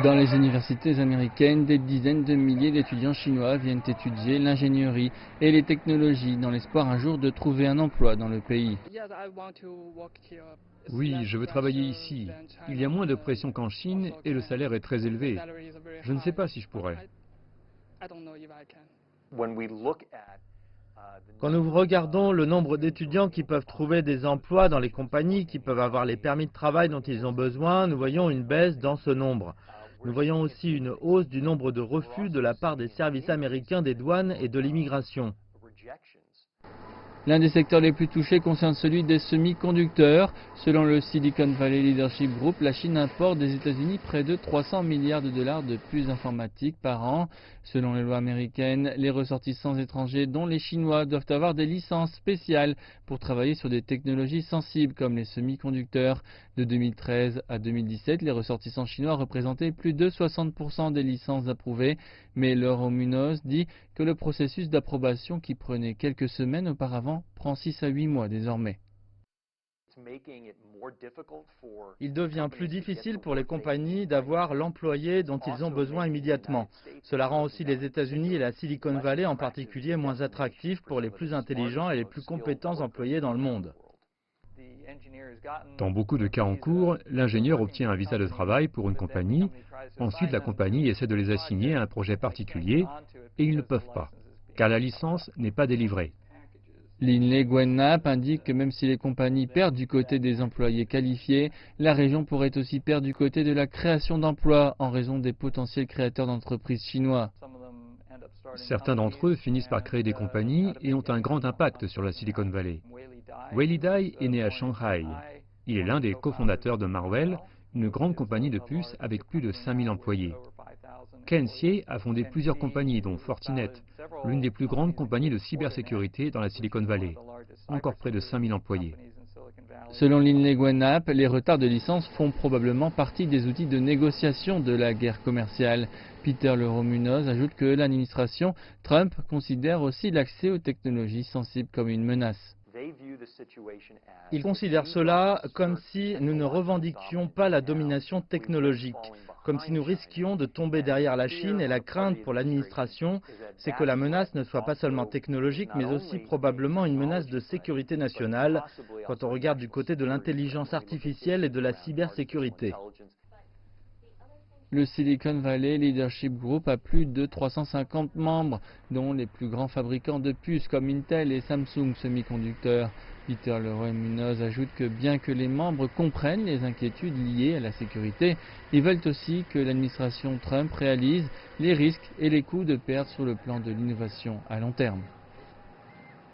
Dans les universités américaines, des dizaines de milliers d'étudiants chinois viennent étudier l'ingénierie et les technologies dans l'espoir un jour de trouver un emploi dans le pays. Oui, je veux travailler ici. Il y a moins de pression qu'en Chine et le salaire est très élevé. Je ne sais pas si je pourrais. Quand nous regardons le nombre d'étudiants qui peuvent trouver des emplois dans les compagnies, qui peuvent avoir les permis de travail dont ils ont besoin, nous voyons une baisse dans ce nombre. Nous voyons aussi une hausse du nombre de refus de la part des services américains des douanes et de l'immigration. L'un des secteurs les plus touchés concerne celui des semi-conducteurs. Selon le Silicon Valley Leadership Group, la Chine importe des États-Unis près de 300 milliards de dollars de puces informatiques par an. Selon les lois américaines, les ressortissants étrangers, dont les Chinois, doivent avoir des licences spéciales pour travailler sur des technologies sensibles comme les semi-conducteurs. De 2013 à 2017, les ressortissants chinois représentaient plus de 60% des licences approuvées, mais Laurent Munoz dit que le processus d'approbation qui prenait quelques semaines auparavant prend 6 à 8 mois désormais. Il devient plus difficile pour les compagnies d'avoir l'employé dont ils ont besoin immédiatement. Cela rend aussi les États-Unis et la Silicon Valley en particulier moins attractifs pour les plus intelligents et les plus compétents employés dans le monde. Dans beaucoup de cas en cours, l'ingénieur obtient un visa de travail pour une compagnie. Ensuite, la compagnie essaie de les assigner à un projet particulier et ils ne peuvent pas, car la licence n'est pas délivrée. Lin Guennap indique que même si les compagnies perdent du côté des employés qualifiés, la région pourrait aussi perdre du côté de la création d'emplois en raison des potentiels créateurs d'entreprises chinois. Certains d'entre eux finissent par créer des compagnies et ont un grand impact sur la Silicon Valley. Wei Dai est né à Shanghai. Il est l'un des cofondateurs de Marvell, une grande compagnie de puces avec plus de 5000 employés. Ken Xie a fondé plusieurs compagnies, dont Fortinet, l'une des plus grandes compagnies de cybersécurité dans la Silicon Valley, encore près de 5000 employés. Selon Lin Guennap, les retards de licence font probablement partie des outils de négociation de la guerre commerciale. Peter Leroy Munoz ajoute que l'administration Trump considère aussi l'accès aux technologies sensibles comme une menace. Ils considèrent cela comme si nous ne revendiquions pas la domination technologique, comme si nous risquions de tomber derrière la Chine, et la crainte pour l'administration, c'est que la menace ne soit pas seulement technologique, mais aussi probablement une menace de sécurité nationale, quand on regarde du côté de l'intelligence artificielle et de la cybersécurité. Le Silicon Valley Leadership Group a plus de 350 membres, dont les plus grands fabricants de puces comme Intel et Samsung Semiconducteurs. Peter Leroy Munoz ajoute que bien que les membres comprennent les inquiétudes liées à la sécurité, ils veulent aussi que l'administration Trump réalise les risques et les coûts de perte sur le plan de l'innovation à long terme.